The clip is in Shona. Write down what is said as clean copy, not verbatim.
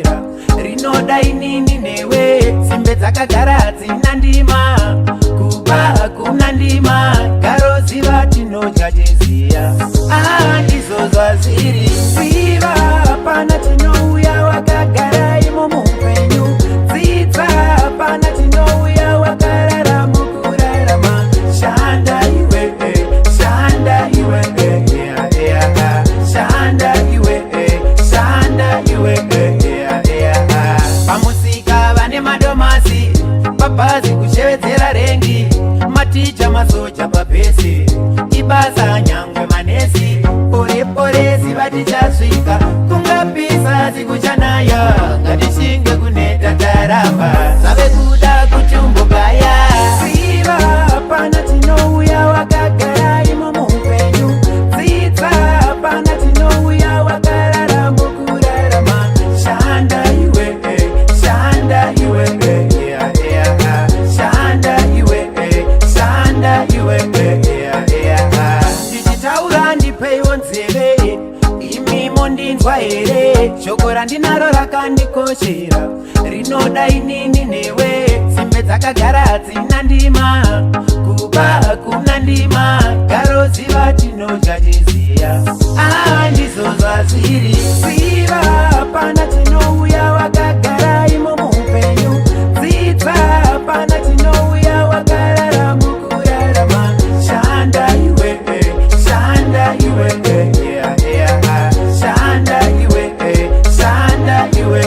ndikoshera rinoda inini newe simbe dzakagara hadzina ndima kuba kuna ndima garoziva tinodya cheziya ndizozva zviri ziva pana tinouya wakagara imo muupenyu dzidza pana tinouya wakarara mukurarama shanda iwe shanda iwe shanda iwe shanda iwe pamusika vane madomasi pabhazi kushevedzera rengi maticha masoja papesi ibasa nyangwe manesi pore ziva tichasvika kungapisa sikuchanaya ngatishinge kuneta taramba zave kuda kutumbukaya ziva pana tinouya wakagara imo muupenyu dzidza pana tinouya wakarara mukurarama shanda iwe shanda iwe shanda iwe shanda iwe ndichitaura ndipeiwo nzeve imimo ndinzwa here shoko randinaro rakandikoshera rinoda inini newe simbe dzakagara hadzina ndima kuba kuna ndima garoziva tinodya cheziya ndizozva zviri ziva pana tinouya wakagara imo muupenyu dzidza pana tinouya wakarara mukurarama shanda iwe shanda iwe shanda iwe shanda iwe